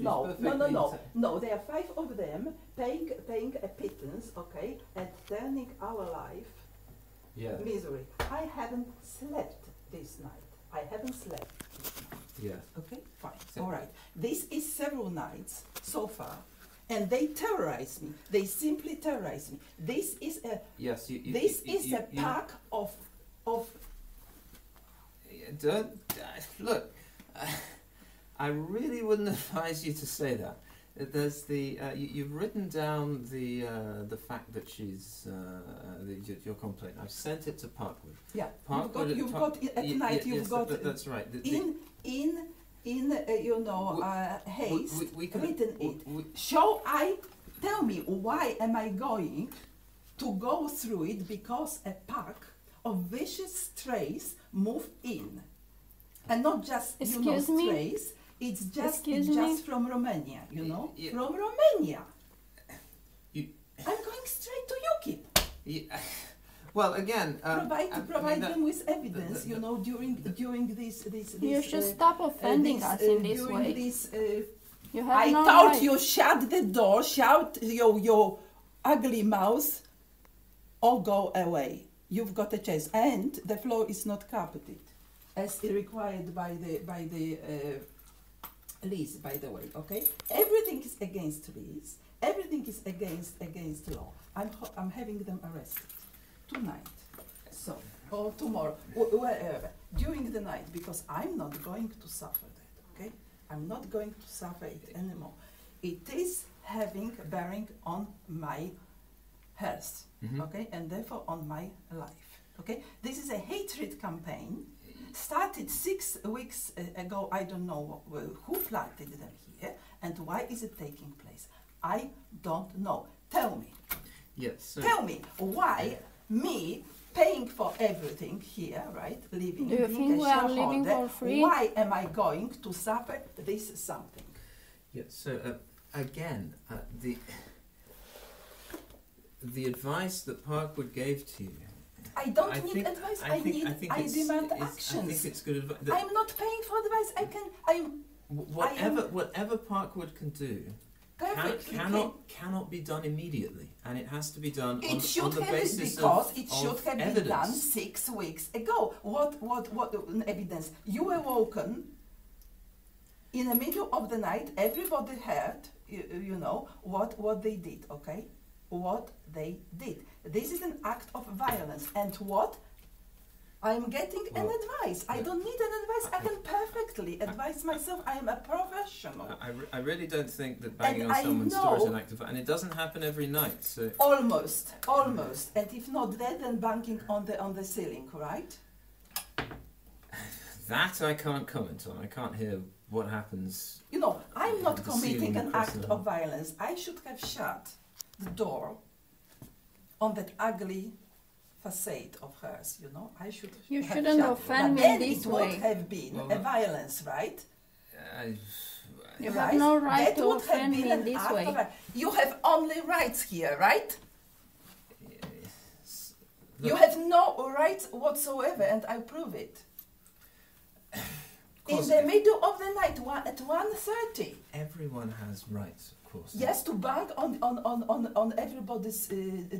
no, no, no, no, no. There are 5 of them paying a pittance, okay, and turning our life misery. I haven't slept this night. I haven't slept this night. Yeah. Okay, fine. So all right. This is several nights so far, and they terrorize me. They simply terrorize me. This is a pack of. Don't look. I really wouldn't advise you to say that. There's you've written down the fact that she's your complaint. I've sent it to Parkwood. Yeah, Parkwood you've got at night. You've got that's right. In you know haste written it. Tell me why am I going to go through it because a pack of vicious strays move in, and not just strays. It's just from Romania, you know, from Romania. I'm going straight to UKIP. Well, again, provide them with evidence, you know, during this. You should stop offending us in this way. You have I no thought right. you shut the door, shout your ugly mouth, or go away. You've got a chance, and the floor is not carpeted, as required by the lease. By the way, okay. Everything is against lease. Everything is against law. I'm having them arrested tonight, so or tomorrow, wherever during the night, because I'm not going to suffer that. Okay, I'm not going to suffer it anymore. It is having bearing on my health, okay, and therefore on my life. Okay, this is a hatred campaign. Started 6 weeks ago. I don't know who planted them here and why is it taking place. I don't know. Tell me. Yes. Tell me why me paying for everything here, right? Living. Do you think we are living for free? Why am I going to suffer this something? Yes. So again, the advice that Parkwood gave to you. I don't need advice. I demand actions. I think it's good advice. I'm not paying for advice. Whatever Parkwood can do cannot be done immediately, and it has to be done on the basis of evidence. It should have been done 6 weeks ago. What evidence? You were woken in the middle of the night. Everybody heard, you know, what they did, okay? What they did. This is an act of violence, and what? I'm getting an advice. I don't need an advice. I can perfectly advise myself. I am a professional. I really don't think that banging on someone's door is an act of, and it doesn't happen every night. So almost, and if not that, then banging on the ceiling, right? That I can't comment on. I can't hear what happens. You know, I'm not committing an act of violence. I should have shut the door on that ugly facade of hers, you know. I should. You shouldn't offend me this way. It would have been a violence, right? You have no right to offend me in this way. You have only rights here, right? Yes. You have no rights whatsoever, and I prove it. In the middle of the night, at 1:30. Everyone has rights. Yes, to bang on everybody's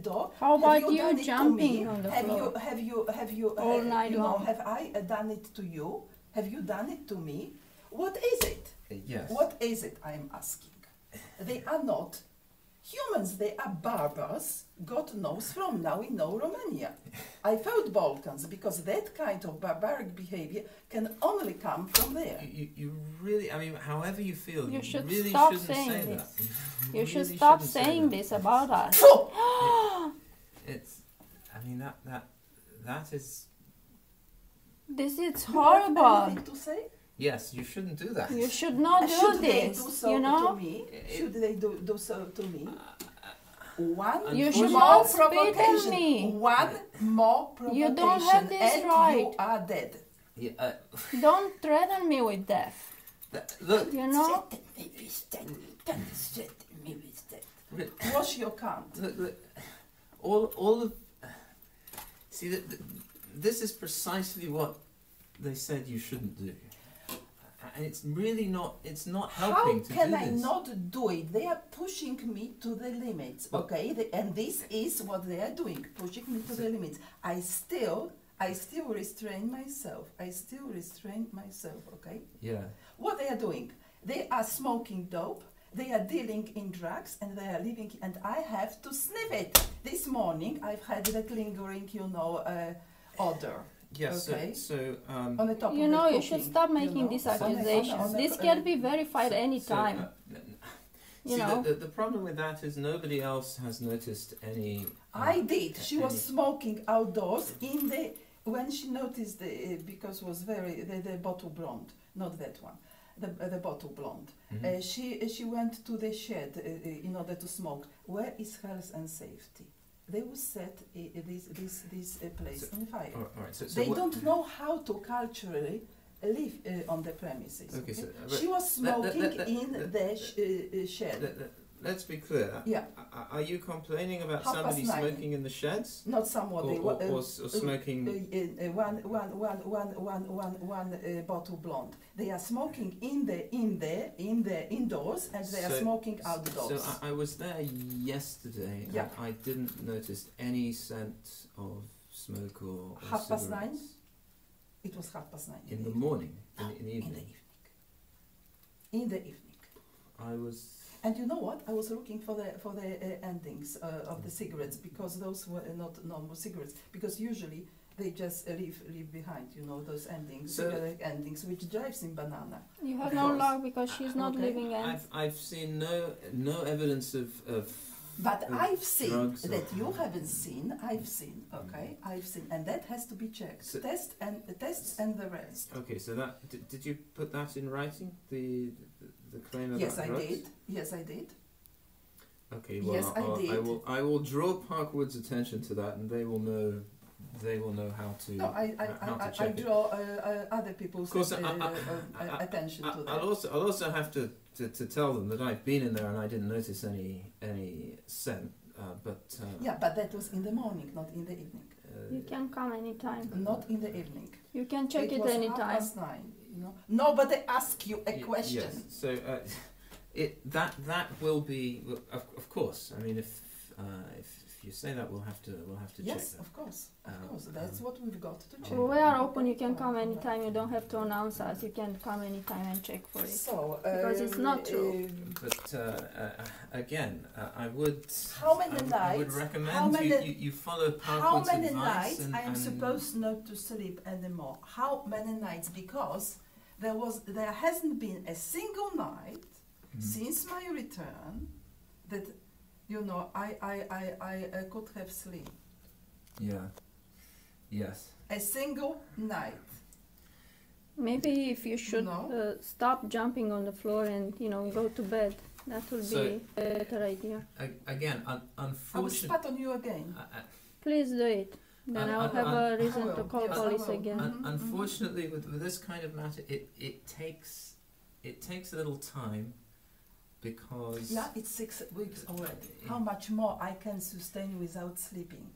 door. How about you jumping on the floor? Have you all night long? Have I done it to you? Have you done it to me? What is it? Yes. What is it? I am asking. They are not humans. They are barbars. God knows from now we know Romania. I felt Balkans because that kind of barbaric behavior can only come from there. You really, I mean, however you feel, you should really stop shouldn't saying say this. that. You should stop saying this about us. It's, I mean, that is. This is horrible. You have anything to say? Yes, you shouldn't do that. You should not do this. They do so you know? To me? Should they do so to me? You should not spit at me. One more provocation. You don't have this and right. You are dead. Yeah, don't threaten me with death. Look, you know. Wash your cunt. Look, all of. See, this is precisely what they said you shouldn't do. and it's really not. It's not helping to do this. How can I not do it? They are pushing me to the limits. Okay, and this is what they are doing, pushing me to the limits. I still restrain myself. Okay. Yeah. What they are doing? They are smoking dope. They are dealing in drugs, and they are living. And I have to sniff it. This morning, I've had that lingering, odor. Yes. Okay. So on the top you of know, the you should stop making these accusations. This can be verified anytime. The problem with that is nobody else has noticed any. I did. She was smoking outdoors when she noticed because was the bottle blonde, not that one, the bottle blonde. Mm-hmm. She went to the shed in order to smoke. Where is health and safety? They will set this place on fire. All right, so they don't know how to culturally live on the premises. Okay, so, she was smoking in the shed. Let's be clear. Yeah. Are you complaining about somebody smoking in the sheds? Not somebody. Or smoking. One bottle blonde. They are smoking in the indoors, and they are smoking outdoors. So I was there yesterday. Yeah. And I didn't notice any scent of smoke or 9:30. It was 9:30. In the morning. In the evening. In the evening. I was. And you know what? I was looking for the endings of the cigarettes, because those were not normal cigarettes. Because usually they just leave behind, those endings, cigarette endings, which drives in banana. You have no luck because she's not leaving ends. I've seen no evidence of. But I've seen that or you haven't seen. I've seen. Okay, I've seen, and that has to be checked. So Tests and the rest. Okay, so that did you put that in writing? The claim about drugs? Yes, I did. Okay, well, yes, I did. I will draw Parkwood's attention to that, and they will know how to. No, I draw other people's attention to that. I'll also have to tell them that I've been in there and I didn't notice any scent, but. Yeah, but that was in the morning, not in the evening. You can come anytime. Not in the evening. You can check it anytime. It was 9:30. Nobody asked you a question. Yes. So that will be of course. I mean, if you say that, we'll have to check that. Yes, of course. That's what we've got to check. We are open. You can come anytime. You don't have to announce us. You can come anytime and check for it. So because it's not true. But again, I would. How many nights? I would recommend you follow Parkwood's advice. How many nights I am supposed not to sleep anymore? How many nights? Because there hasn't been a single night since my return that. I could have sleep. Yeah. Yes. A single night. Maybe if you should stop jumping on the floor and go to bed, that would be a better idea. Again, unfortunately. I will spat on you again. Please do it. Then I'll have a reason to call police again. Unfortunately, with this kind of matter, it takes a little time. Because it's 6 weeks already. How much more I can sustain without sleeping?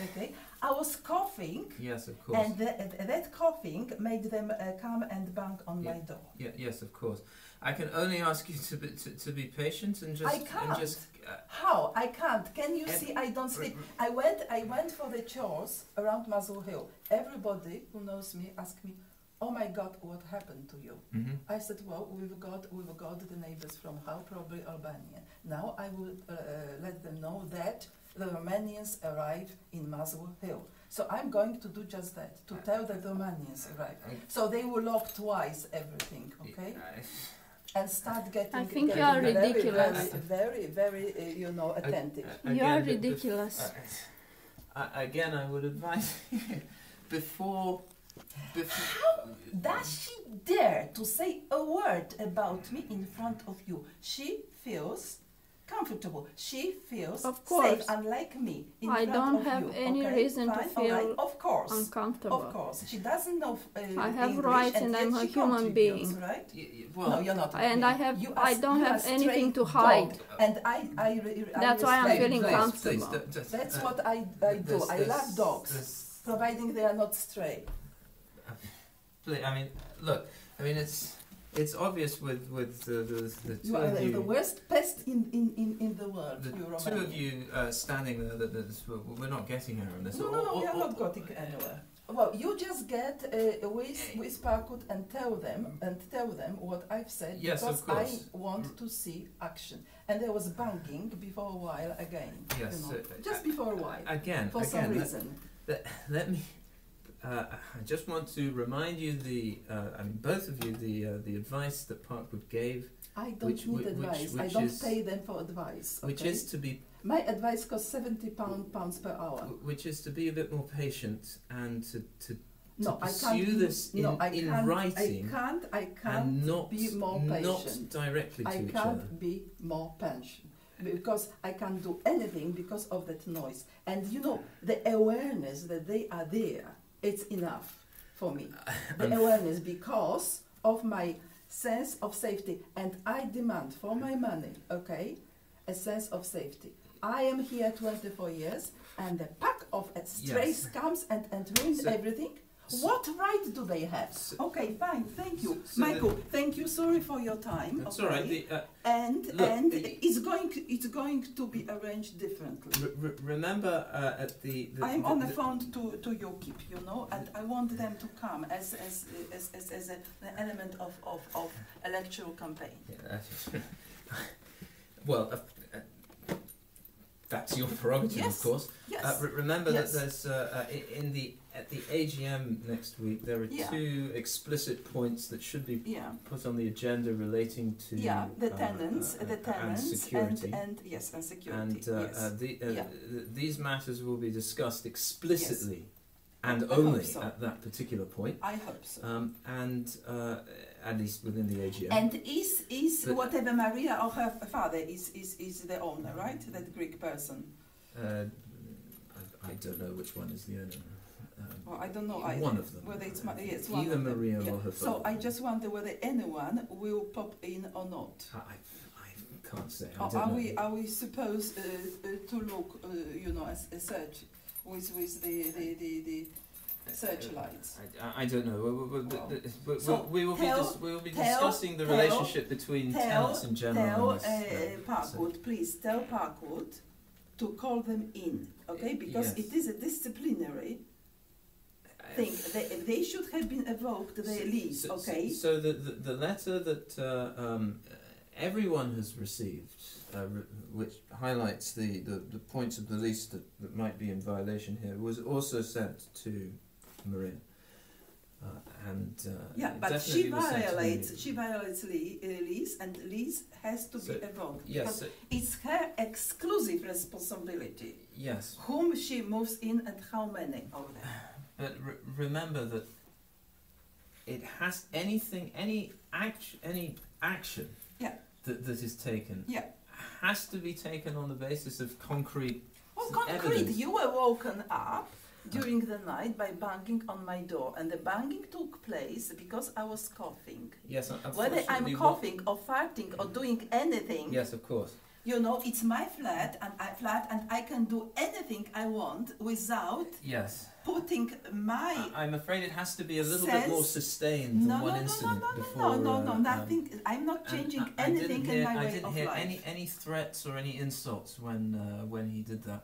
Okay, I was coughing. Yes, of course. And that coughing made them come and bang on my door. Yeah, yes, of course. I can only ask you to be patient and just. I can't. How? I can't. Can you see? I don't sleep. I went for the chores around Muswell Hill. Everybody who knows me asked me, "Oh my God, what happened to you?" Mm-hmm. I said, "Well, we've got the neighbors from Hull, probably Albania. Now I will let them know that the Romanians arrive in Muswell Hill. So I'm going to do just that, to tell that the Romanians arrive. So they will lock twice everything, okay? And start getting. I think you are ridiculous. Very, very, attentive. You are ridiculous. Again, I would advise before. How does she dare to say a word about me in front of you? She feels comfortable. She feels safe, unlike me. I don't have any reason to feel uncomfortable. Of course. She doesn't know I have English, rights and I'm a human being. Right? Well, no, you're not. And I don't have anything to hide. And that's why I'm feeling comfortable. That's what I do. I love dogs, providing they are not stray. I mean, look. I mean, it's. it's obvious with the two you are of you. The worst pest in the world. The two of you standing there, we're not getting here on this. No, we are not getting anywhere. Well, you just get with Parkwood and tell them what I've said, yes, because of course. I want to see action. And there was banging before a while again. Yes, you know, just before a while. Again, for some reason. Let me. I just want to remind you both of you, the advice that Parkwood gave. I don't need advice. I don't pay them for advice. Okay? Which is to be. My advice costs £70 per hour. Which is to be a bit more patient and to I pursue can't, this in writing. I can't and not, be more patient. Not directly to each other. I can't be more patient. Because I can't do anything because of that noise. And you know, the awareness that they are there, it's enough for me. The awareness because of my sense of safety. And I demand for my money, okay, a sense of safety. I am here 24 years and the pack of strays comes and ruins everything. What right do they have? Okay, fine, thank you. Michael, thank you, sorry for your time. That's okay. all right. It's going to be arranged differently. Remember at the I'm on the phone to UKIP, you know, and I want them to come as an element of electoral campaign. Yeah, well, that's your prerogative, yes. Of course. Yes. Remember yes. that there's at the AGM next week there are two explicit points that should be put on the agenda relating to the tenants, and security, and security. And these matters will be discussed explicitly. Yes. And I only so. at that particular point. I hope so. At least within the AGM. And is whatever Maria or her father is the owner, right? That Greek person. I don't know which one is the owner. Well, I don't know either. One of them. Whether it's one either of them. Maria or her father. So I just wonder whether anyone will pop in or not. I can't say. Are we supposed to look, as a search with the searchlights? I don't know. We will be discussing the relationship between tenants in general. Parkwood, please tell Parkwood to call them in, okay? Because it is a disciplinary thing. They should have been evoked. Their lease, okay? So the letter that everyone has received, which highlights the points of the lease that might be in violation here, was also sent to Maria. But she violates lease, and lease has to be evoked. Yes, because it's her exclusive responsibility. Yes. Whom she moves in and how many of them. But remember that it has any action that is taken has to be taken on the basis of concrete evidence. You were woken up during the night by banging on my door, and the banging took place because I was coughing. Yes, whether I'm coughing or farting or doing anything. Yes, of course. You know, it's my flat, and I can do anything I want without putting my. I'm afraid it has to be a little bit more sustained than one incident before. No, nothing. I'm not changing anything in my way of life. I didn't hear any threats or any insults when he did that.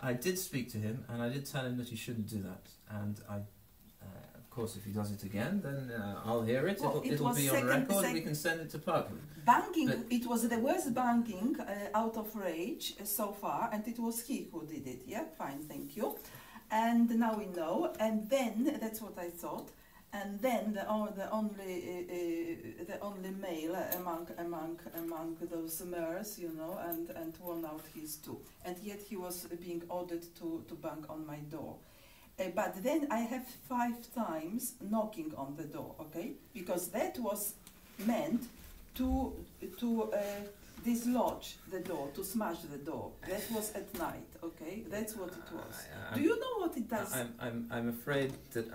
I did speak to him, and I did tell him that he shouldn't do that. And of course, if he does it again, then I'll hear it. Well, it'll be on record. We can send it to Parkwood. Banging. It was the worst banging out of rage so far, and it was he who did it. Yeah, fine, thank you. And now we know. And then that's what I thought. And then the only male among those mayors, and worn out his too. And yet he was being ordered to bang on my door. But then I have 5 times knocking on the door, okay? Because that was meant to dislodge the door, to smash the door. That was at night, okay? That's what it was. Do you know what it does? I'm afraid that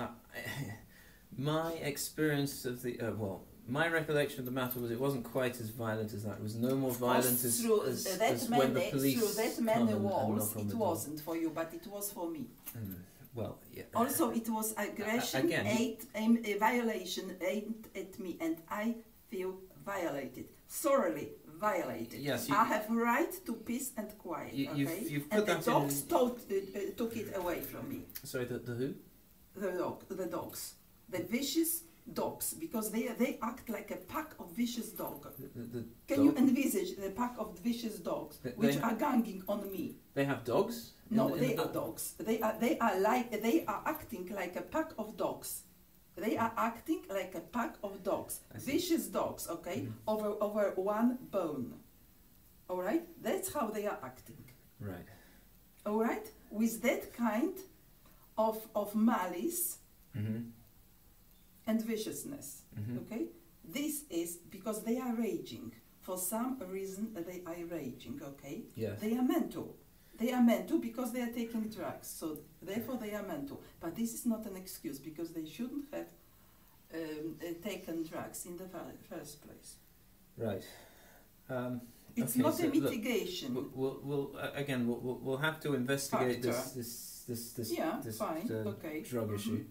my experience of my recollection of the matter was it wasn't quite as violent as that. It was no more violent as when the police through that many walls. It wasn't for you, but it was for me. Well, yeah. Also, it was aggression, a violation aimed at me, and I feel violated, thoroughly violated. Yes, I have right to peace and quiet. You've put and that the dogs took it away from me. Sorry, the who? The dogs, the vicious dogs, because they act like a pack of vicious dogs. Can you envisage the pack of vicious dogs which are ganging on me? They have dogs? No, they are dogs. They are acting like a pack of dogs. They are acting like a pack of dogs, vicious dogs, okay, over one bone. All right, that's how they are acting. Right. All right, with that kind of malice and viciousness. Okay, this is because they are raging. For some reason, they are raging. Okay. Yes. They are mental. They are mental because they are taking drugs, so therefore they are mental. But this is not an excuse because they shouldn't have taken drugs in the first place. Right. It's not a mitigation. Look, we'll have to investigate this drug issue.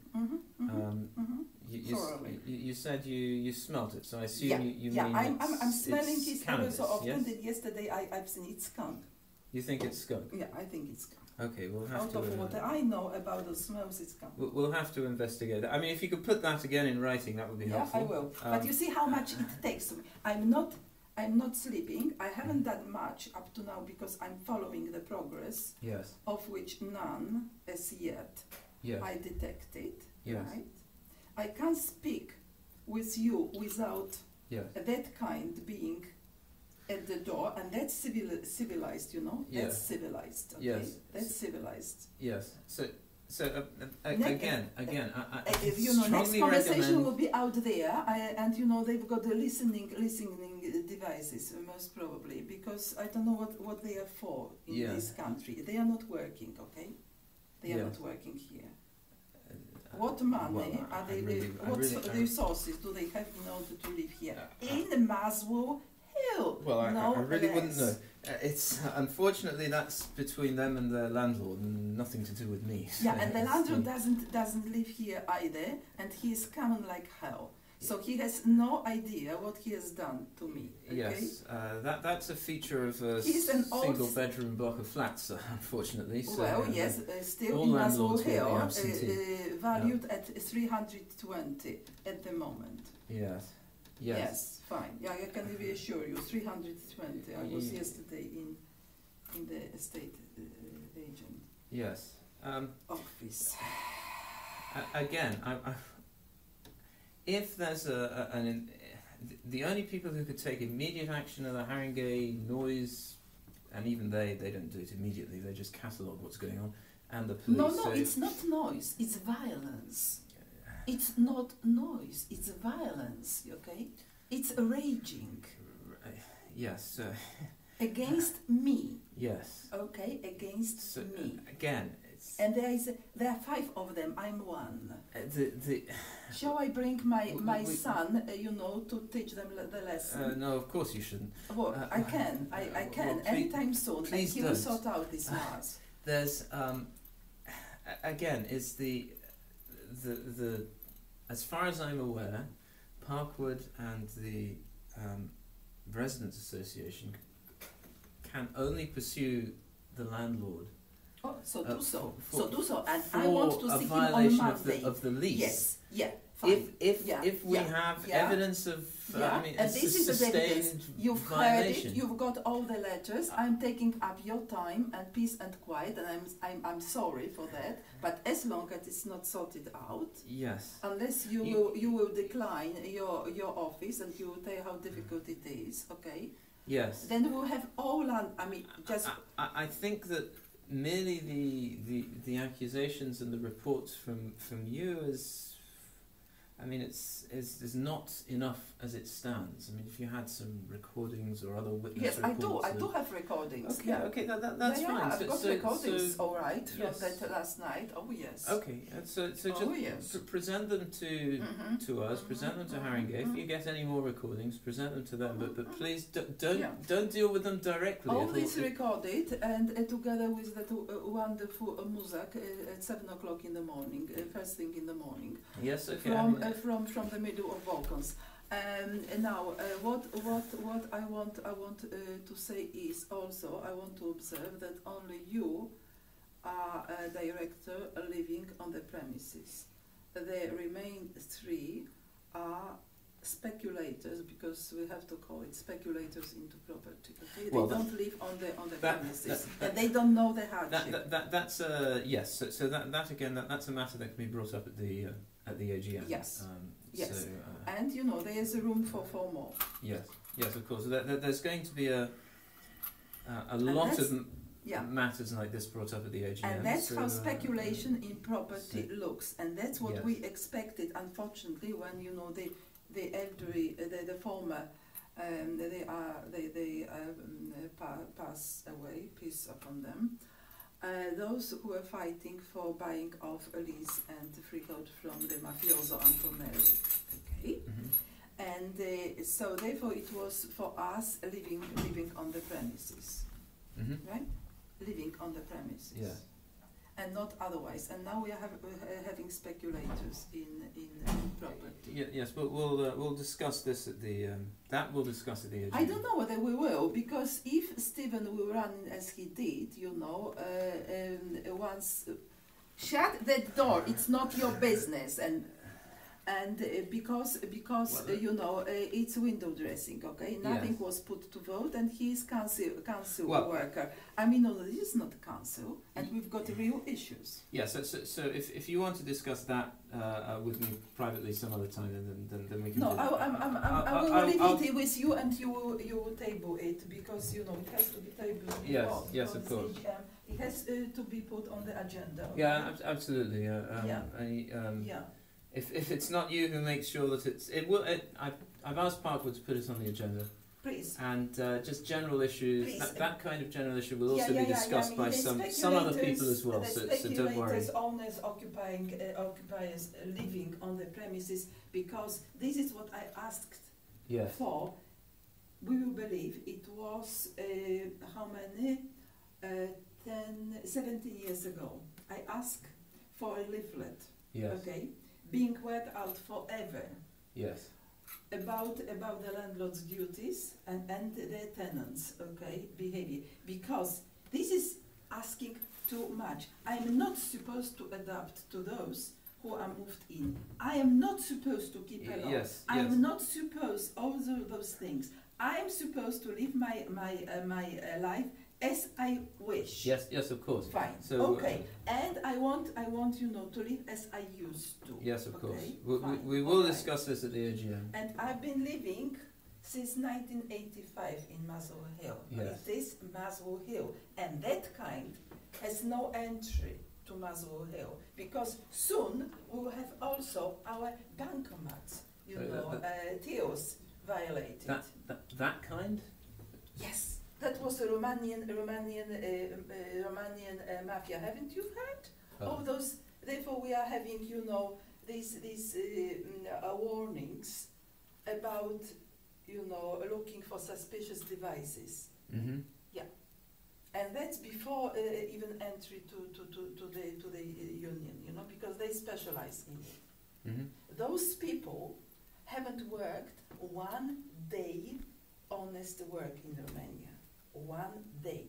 You said you smelt it, so I assume you mean I'm smelling it ever so often. Yes? That yesterday I've seen it skunk. You think it's skunk? Yeah, I think it's skunk. Okay, we'll have Out to... of what I know about the smells, it's skunk. We'll have to investigate that. I mean, if you could put that again in writing, that would be helpful. Yeah, I will. But you see how much it takes. I'm not sleeping. I haven't done much up to now because I'm following the progress. Yes. Of which none as yet I detected. Yes. Right? I can't speak with you without that kind being at the door, and that's civilized, you know. That's civilized. Okay? Yes. That's civilized. Yes. So again, I you know, next strongly conversation recommend... will be out there, and you know they've got the listening devices most probably, because I don't know what they are for in this country. They are not working, okay? They are not working here. What money are they? What resources do they have in order to live here in Maslow Hill? Well, I really wouldn't know. It's unfortunately that's between them and their landlord, and nothing to do with me. Yeah, and the landlord doesn't live here either, and he is coming like hell. So he has no idea what he has done to me. Okay? Yes, that's a feature of a single bedroom block of flats, unfortunately. So, well, yes, still in Maslow Hill, valued at 320 at the moment. Yes. Yes, fine. Yeah, I can reassure you, 320. I was yesterday in the estate agent. Yes. Office. Again, if there's the only people who could take immediate action are the Haringey noise, and even they don't do it immediately. They just catalogue what's going on, and the police. No, so it's not noise. It's violence. It's not noise. It's violence. Okay. It's raging. Yes. Against me. Yes. Okay. Against me. Again. And there are 5 of them. I'm one. Shall I bring my son, you know, to teach them the lesson? No, of course you shouldn't. Well, I can. I can. Well, anytime soon. Please and he will sort out this mess. There's again, it's the as far as I'm aware, Parkwood and the Residents Association can only pursue the landlord. Oh, so do so. And I want to see him on Monday. Of the lease. Yes. Yeah. Fine. If we have evidence of, I mean, and this is the evidence. You've violation. Heard it. You've got all the letters. I'm taking up your time and peace and quiet, and I'm sorry for that. But as long as it's not sorted out, yes. Unless you will decline your office and you will tell how difficult it is. Okay. Yes. Then we'll have all. I mean, just. I think that merely the accusations and the reports from you I mean, it's not enough as it stands. I mean, if you had some recordings or other witness reports... Yes, I do have recordings. Okay, okay, that's fine. I've got recordings, all right, from that last night. Oh, yes. Okay, so just present them to us, present them to Haringey. If you get any more recordings, present them to them, but please don't deal with them directly. All this recorded, and together with that wonderful music at 7 o'clock in the morning, first thing in the morning. Yes, okay. From the middle of Balkans. Now, what I want to say is also I want to observe that only you are a director living on the premises. The remaining three are speculators, because we have to call it speculators into property. Okay, well, they don't live on the premises, and they don't know the hardship. That's yes. So that again, that's a matter that can be brought up at the AGM. Yes. Yes. So, and you know there is a room for more. Yes. Yes, of course. There's going to be a lot of matters like this brought up at the AGM. And that's how speculation in property looks, and that's what we expected. Unfortunately, when you know the elderly, the former, they pass away, peace upon them. Those who were fighting for buying off a lease and freehold from the mafioso Antonelli, okay, and so therefore it was for us living on the premises, right, living on the premises, and not otherwise. And now we are having speculators in property. Yes, but we'll discuss this at the we'll discuss at the AGM. I don't know whether we will, because if Stephen will run as he did, you know, once shut that door, it's not your business, and because you know it's window dressing, okay? Nothing was put to vote, and he is council worker. I mean, no, this is not council, and we've got real issues. Yeah. So if you want to discuss that with me privately some other time, then we can. No, I will leave it with you, and you will table it, because you know it has to be tabled. Yes, of course. It has to be put on the agenda. Okay? Yeah, absolutely. Yeah. If it's not you who makes sure that I've asked Parkwood to put it on the agenda. Please. And just general issues. That kind of general issue will also be discussed by some other people as well. So don't worry. Owners, occupiers living on the premises, because this is what I asked for. We will believe it was how many? 17 years ago. I asked for a leaflet. Yes. Okay. Being worked out forever. Yes. About the landlord's duties and the tenants, okay, behavior, because this is asking too much. I am not supposed to adapt to those who are moved in. I am not supposed to keep alone. Yes. I am not supposed all those things. I am supposed to live my life as I wish. Yes, of course. Fine. So, okay. And I want you know to live as I used to. Yes, of course. Okay? We will discuss this at the AGM. And I've been living since 1985 in Maslow Hill. Yes. It is Maslow Hill, and that kind has no entry to Maslow Hill, because soon we will have also our bankomats, TIOS violated. That kind? Yes. That was a Romanian mafia. Haven't you heard? All those. Therefore, we are having, you know, these warnings about, you know, looking for suspicious devices. Yeah, and that's before even entry to the union, you know, because they specialize in it. Those people haven't worked one day honest work in Romania. One day.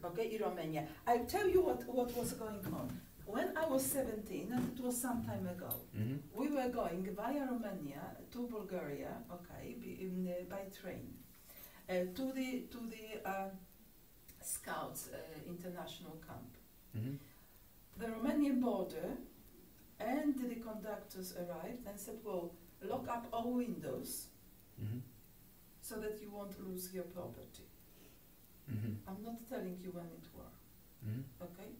Okay, in Romania. I'll tell you what was going on. When I was 17, and it was some time ago, we were going via Romania to Bulgaria, okay, by train, to the Scouts International Camp. The Romanian border, and the conductors arrived and said, well, lock up all windows so that you won't lose your property. I'm not telling you when it were. Okay?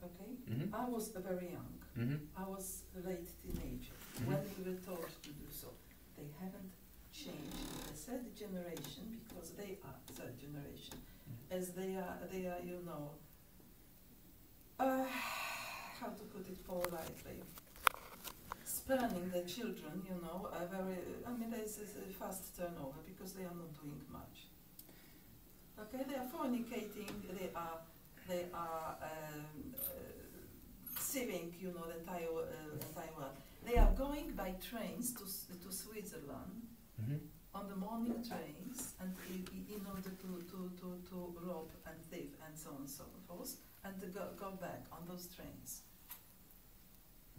Okay? I was very young. I was a late teenager when we were told to do so. They haven't changed. The third generation, because they are third generation, as they are, you know, how to put it politely, spurning the children, you know, there's a fast turnover, because they are not doing much. Okay, they are fornicating, they are sieving, you know, the entire world. They are going by trains to Switzerland. Mm-hmm. On the morning trains, and in order to rob and thief and so on and so forth, and to go back on those trains.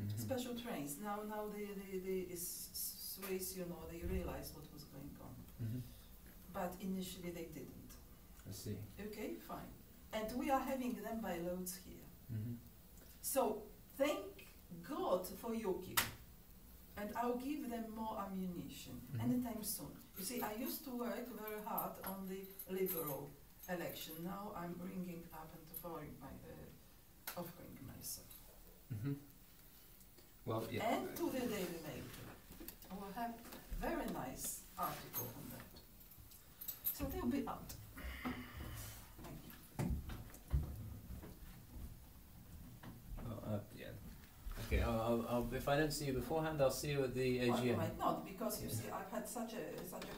Mm-hmm. Special trains. Now the Swiss, they realized what was going on. Mm-hmm. But initially they didn't. I see. Okay, fine. And we are having them by loads here. Mm-hmm. So thank God for UKIP. And I'll give them more ammunition anytime soon. You see, I used to work very hard on the Liberal election. Now I'm ringing up and offering myself. Mm-hmm. Well, yeah. And to the Daily Mail. I will have very nice article on that. So they'll be out. Thank you. Well, yeah. Okay, I'll, if I don't see you beforehand, I'll see you at the AGM. Well, I might not, because you see, I've had such a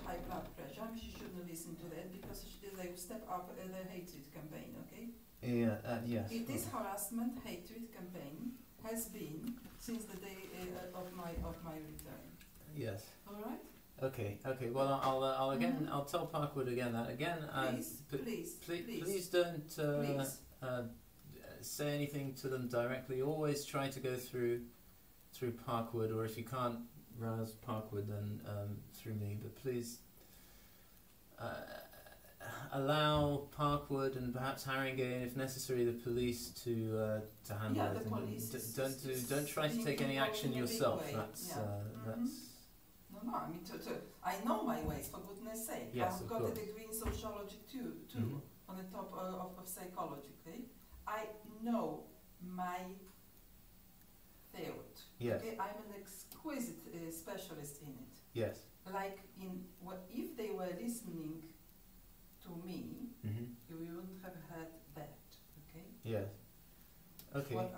high blood pressure. She shouldn't listen to that, because they step up the hatred campaign, okay? Yeah, yes. It is harassment, hatred campaign, has been since the day of my return. Yes. All right? Okay. Well, I'll again. I'll tell Parkwood again that again. Please don't say anything to them directly. Always try to go through Parkwood, or if you can't rouse Parkwood, then through me. But please allow Parkwood and perhaps Haringey, if necessary, the police to handle it. The police. Don't try to take any action yourself. That's No, I mean, I know my ways, for goodness sake. Yes, I've got a degree in sociology too, on the top of psychology, okay? I know my field. Yes. Okay? I'm an exquisite specialist in it. Yes. Like if they were listening to me, you wouldn't have heard that, okay? Yes. Okay. What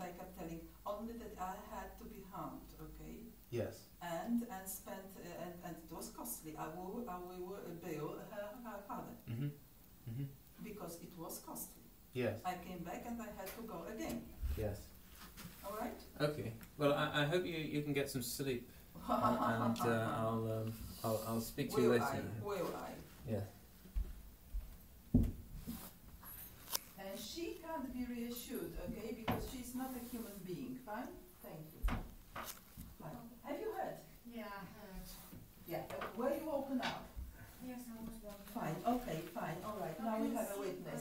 I kept telling, only that I had to be harmed, okay? Yes. And spent and it was costly. I will bill her father because it was costly. Yes. I came back and I had to go again. Yes. All right. Okay. Well, I hope you can get some sleep, and I'll speak to you later. Will I? Yeah. And she can't be reassured, okay, because she's not a human being. Fine. Thank you. Fine. Have you heard? Yeah, I heard. Yeah. Were you woken up? Yes, I was woken Fine. up. Okay.